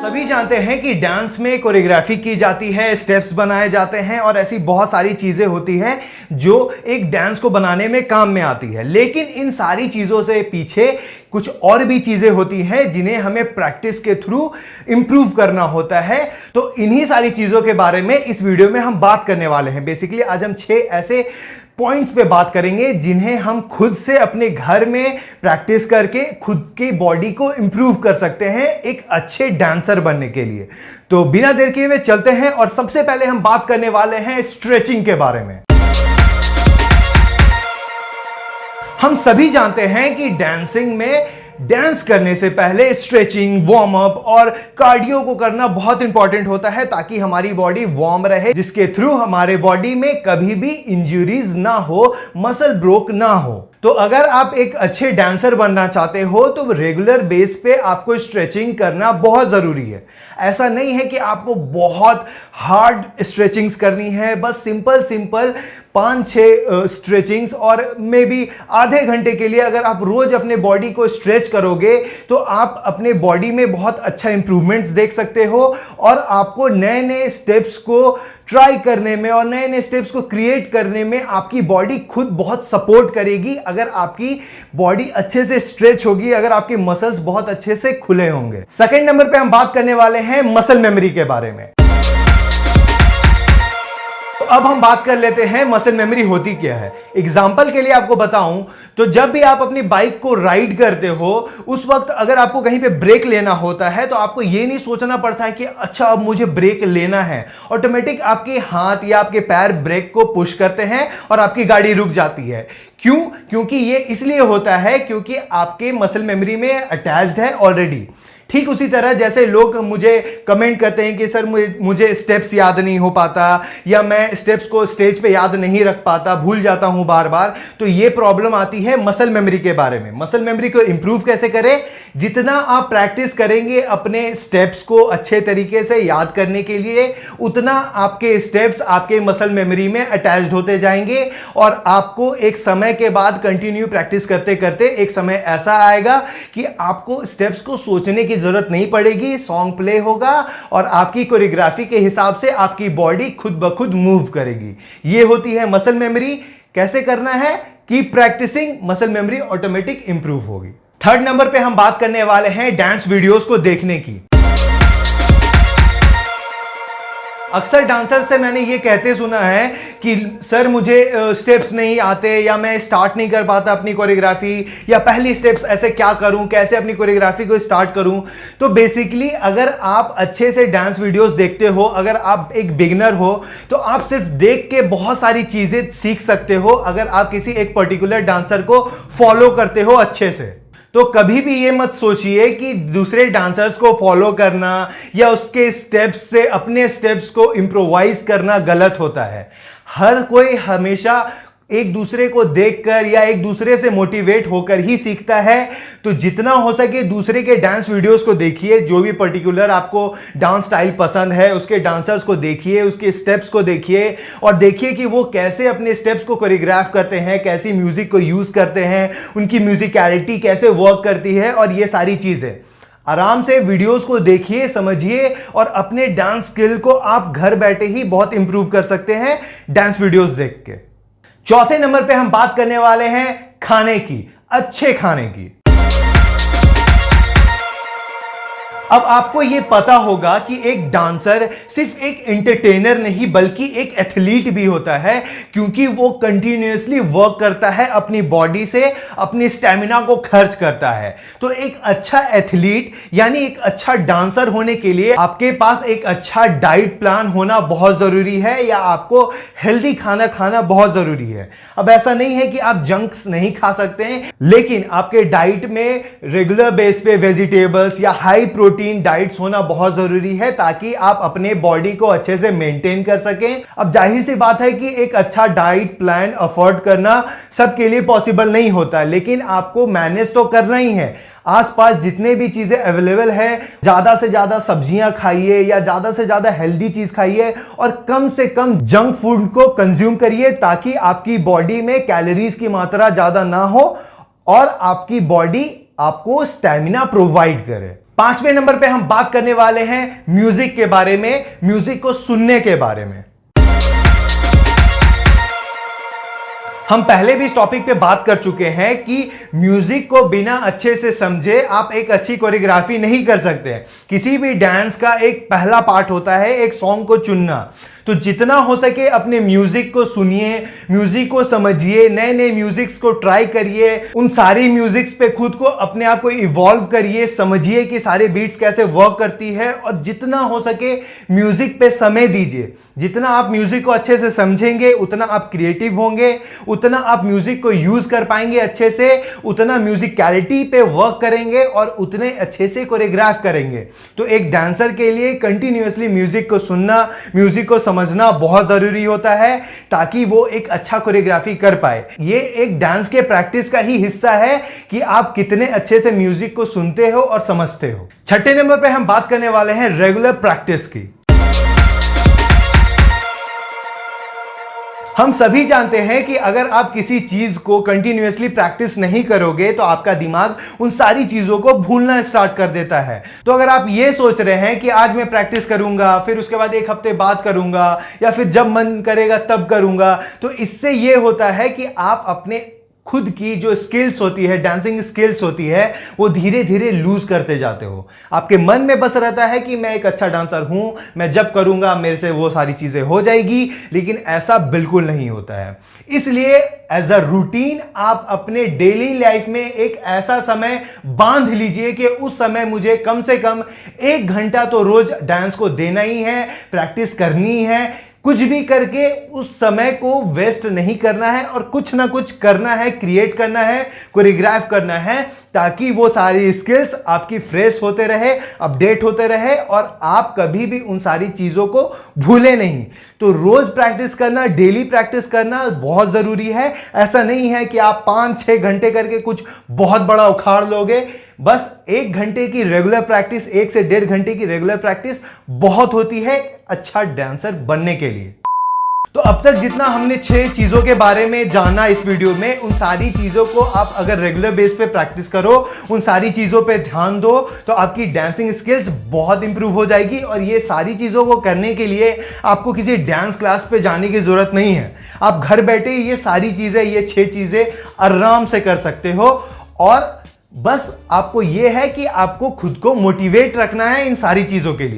सभी जानते हैं कि डांस में कोरियोग्राफी की जाती है, स्टेप्स बनाए जाते हैं और ऐसी बहुत सारी चीजें होती हैं जो एक डांस को बनाने में काम में आती है। लेकिन इन सारी चीजों से पीछे कुछ और भी चीजें होती हैं जिन्हें हमें प्रैक्टिस के थ्रू इंप्रूव करना होता है। तो इन्हीं सारी चीजों के बारे में इस वीडियो में हम बात करने वाले हैं। बेसिकली आज हम 6 ऐसे पॉइंट्स पे बात करेंगे जिन्हें हम खुद से अपने घर में प्रैक्टिस करके खुद की बॉडी को इंप्रूव कर सकते हैं एक अच्छे डांसर बनने के लिए। तो बिना देर किए हुए चलते हैं और सबसे पहले हम बात करने वाले हैं स्ट्रेचिंग के बारे में। हम सभी जानते हैं कि डांसिंग में डांस करने से पहले स्ट्रेचिंग, वार्म अप और कार्डियो को करना बहुत इंपॉर्टेंट होता है ताकि हमारी बॉडी वार्म रहे, जिसके थ्रू हमारे बॉडी में कभी भी इंजरीज ना हो, मसल ब्रोक ना हो। तो अगर आप एक अच्छे डांसर बनना चाहते हो तो रेगुलर बेस पे आपको स्ट्रेचिंग करना बहुत जरूरी है। ऐसा नहीं है कि आपको बहुत हार्ड स्ट्रेचिंग्स करनी है, बस सिंपल 5-6 स्ट्रेचिंग्स और मे बी आधे घंटे के लिए अगर आप रोज अपने बॉडी को स्ट्रेच करोगे तो आप अपने बॉडी में बहुत अच्छा इंप्रूवमेंट्स देख सकते हो और आपको नए नए स्टेप्स को ट्राई करने में और नए नए स्टेप्स को क्रिएट करने में आपकी बॉडी खुद बहुत सपोर्ट करेगी अगर आपकी बॉडी अच्छे से स्ट्रेच होगी, अगर आपके मसल्स बहुत अच्छे से खुले होंगे। सेकंड नंबर पे हम बात करने वाले हैं मसल मेमोरी के बारे में। अब हम बात कर लेते हैं मसल मेमोरी होती क्या है। एग्जाम्पल के लिए आपको बताऊं तो जब भी आप अपनी बाइक को राइड करते हो उस वक्त अगर आपको कहीं पे ब्रेक लेना होता है तो आपको ये नहीं सोचना पड़ता है कि अच्छा अब मुझे ब्रेक लेना है। ऑटोमेटिक आपके हाथ या आपके पैर ब्रेक को पुश करते हैं और आपकी गाड़ी रुक जाती है। क्यों? क्योंकि ये इसलिए होता है क्योंकि आपके मसल मेमोरी में अटैच्ड है ऑलरेडी। ठीक उसी तरह जैसे लोग मुझे कमेंट करते हैं कि सर मुझे स्टेप्स याद नहीं हो पाता या मैं स्टेप्स को स्टेज पे याद नहीं रख पाता, भूल जाता हूं बार बार, तो ये प्रॉब्लम आती है मसल मेमोरी के बारे में। मसल मेमोरी को इंप्रूव कैसे करें? जितना आप प्रैक्टिस करेंगे अपने स्टेप्स को अच्छे तरीके से याद करने के लिए, उतना आपके स्टेप्स आपके मसल मेमोरी में अटैच्ड होते जाएंगे और आपको एक समय के बाद कंटिन्यू प्रैक्टिस करते करते एक समय ऐसा आएगा कि आपको स्टेप्स को सोचने की जरूरत नहीं पड़ेगी, सॉन्ग प्ले होगा और आपकी कोरियोग्राफी के हिसाब से आपकी बॉडी खुद ब खुद मूव करेगी। ये होती है मसल मेमोरी। कैसे करना है? Keep practising, muscle memory automatic improve होगी। थर्ड नंबर पे हम बात करने वाले हैं डांस वीडियोस को देखने की। अक्सर डांसर से मैंने ये कहते सुना है कि सर मुझे स्टेप्स नहीं आते या मैं स्टार्ट नहीं कर पाता अपनी कोरियोग्राफी, या पहली स्टेप्स ऐसे क्या करूं, कैसे अपनी कोरियोग्राफी को स्टार्ट करूं। तो बेसिकली अगर आप अच्छे से डांस वीडियोस देखते हो, अगर आप एक बिगिनर हो तो आप सिर्फ देख के बहुत सारी चीजें सीख सकते हो अगर आप किसी एक पर्टिकुलर डांसर को फॉलो करते हो अच्छे से। तो कभी भी ये मत सोचिए कि दूसरे डांसर्स को फॉलो करना या उसके स्टेप्स से अपने स्टेप्स को इम्प्रोवाइज करना गलत होता है। हर कोई हमेशा एक दूसरे को देखकर या एक दूसरे से मोटिवेट होकर ही सीखता है। तो जितना हो सके दूसरे के डांस वीडियोस को देखिए, जो भी पर्टिकुलर आपको डांस स्टाइल पसंद है उसके डांसर्स को देखिए, उसके स्टेप्स को देखिए और देखिए कि वो कैसे अपने स्टेप्स को कोरियोग्राफ करते हैं, कैसी म्यूजिक को यूज करते हैं, उनकी म्यूजिकलिटी कैसे वर्क करती है और ये सारी चीजें। आराम से वीडियोस को देखिए, समझिए और अपने डांस स्किल को आप घर बैठे ही बहुत इंप्रूव कर सकते हैं डांस वीडियोस देख के। चौथे नंबर पे हम बात करने वाले हैं खाने की, अच्छे खाने की। अब आपको यह पता होगा कि एक डांसर सिर्फ एक एंटरटेनर नहीं बल्कि एक एथलीट भी होता है, क्योंकि वो कंटिन्यूअसली वर्क करता है, अपनी बॉडी से अपनी स्टैमिना को खर्च करता है। तो एक अच्छा एथलीट यानी एक अच्छा डांसर होने के लिए आपके पास एक अच्छा डाइट प्लान होना बहुत जरूरी है या आपको हेल्दी खाना खाना बहुत जरूरी है। अब ऐसा नहीं है कि आप जंक्स नहीं खा सकते हैं, लेकिन आपके डाइट में रेगुलर बेस पे वेजिटेबल्स या हाई प्रोटीन डाइट्स होना बहुत जरूरी है ताकि आप अपने बॉडी को अच्छे से मेंटेन कर सकें। अब जाहिर सी बात है कि एक अच्छा डाइट प्लान अफोर्ड करना सबके लिए पॉसिबल नहीं होता, लेकिन आपको मैनेज तो करना ही है। आसपास जितने भी चीजें अवेलेबल है, ज्यादा से ज्यादा सब्जियां खाइए या ज्यादा से ज्यादा हेल्दी चीज खाइए और कम से कम जंक फूड को कंज्यूम करिए ताकि आपकी बॉडी में कैलोरीज की मात्रा ज्यादा ना हो और आपकी बॉडी आपको स्टैमिना प्रोवाइड करे। 5वें नंबर पे हम बात करने वाले हैं म्यूजिक के बारे में, म्यूजिक को सुनने के बारे में। हम पहले भी इस टॉपिक पे बात कर चुके हैं कि म्यूजिक को बिना अच्छे से समझे आप एक अच्छी कोरियोग्राफी नहीं कर सकते। किसी भी डांस का एक पहला पार्ट होता है एक सॉन्ग को चुनना। तो जितना हो सके अपने म्यूजिक को सुनिए, म्यूजिक को समझिए, नए नए म्यूजिक्स को ट्राई करिए, उन सारी म्यूजिक्स पे खुद को अपने आप को इवॉल्व करिए, समझिए कि सारे बीट्स कैसे वर्क करती है और जितना हो सके म्यूजिक पे समय दीजिए। जितना आप म्यूजिक को अच्छे से समझेंगे उतना आप क्रिएटिव होंगे, उतना आप म्यूजिक को यूज कर पाएंगे अच्छे से, उतना म्यूजिकलिटी पे वर्क करेंगे और उतने अच्छे से कोरियोग्राफ करेंगे। तो एक डांसर के लिए कंटिन्यूअसली म्यूजिक को सुनना, म्यूजिक को समझना बहुत जरूरी होता है ताकि वो एक अच्छा कोरियोग्राफी कर पाए। ये एक डांस के प्रैक्टिस का ही हिस्सा है कि आप कितने अच्छे से म्यूजिक को सुनते हो और समझते हो। 6ठे नंबर पे हम बात करने वाले हैं रेगुलर प्रैक्टिस की। हम सभी जानते हैं कि अगर आप किसी चीज को कंटिन्यूअसली प्रैक्टिस नहीं करोगे तो आपका दिमाग उन सारी चीजों को भूलना स्टार्ट कर देता है। तो अगर आप ये सोच रहे हैं कि आज मैं प्रैक्टिस करूंगा, फिर उसके बाद एक हफ्ते बाद करूंगा या फिर जब मन करेगा तब करूंगा, तो इससे ये होता है कि आप अपने खुद की जो स्किल्स होती है, डांसिंग स्किल्स होती है, वो धीरे धीरे लूज करते जाते हो। आपके मन में बस रहता है कि मैं एक अच्छा डांसर हूं, मैं जब करूंगा मेरे से वो सारी चीजें हो जाएगी, लेकिन ऐसा बिल्कुल नहीं होता है। इसलिए एज अ रूटीन आप अपने डेली लाइफ में एक ऐसा समय बांध लीजिए कि उस समय मुझे कम से कम 1 घंटा तो रोज डांस को देना ही है, प्रैक्टिस करनी है। कुछ भी करके उस समय को वेस्ट नहीं करना है और कुछ ना कुछ करना है, क्रिएट करना है, कोरियोग्राफ करना है, ताकि वो सारी स्किल्स आपकी फ्रेश होते रहे, अपडेट होते रहे और आप कभी भी उन सारी चीजों को भूले नहीं। तो रोज प्रैक्टिस करना, डेली प्रैक्टिस करना बहुत जरूरी है। ऐसा नहीं है कि आप 5-6 घंटे करके कुछ बहुत बड़ा उखाड़ लोगे। बस 1 घंटे की रेगुलर प्रैक्टिस, 1 से 1.5 घंटे की रेगुलर प्रैक्टिस बहुत होती है अच्छा डांसर बनने के लिए। तो अब तक जितना हमने 6 चीजों के बारे में जाना इस वीडियो में, उन सारी चीजों को आप अगर रेगुलर बेस पे प्रैक्टिस करो, उन सारी चीजों पे ध्यान दो, तो आपकी डांसिंग स्किल्स बहुत इंप्रूव हो जाएगी। और ये सारी चीजों को करने के लिए आपको किसी डांस क्लास पे जाने की जरूरत नहीं है। आप घर बैठे ये सारी चीजें, ये 6 चीजें आराम से कर सकते हो। और बस आपको यह है कि आपको खुद को मोटिवेट रखना है इन सारी चीजों के लिए।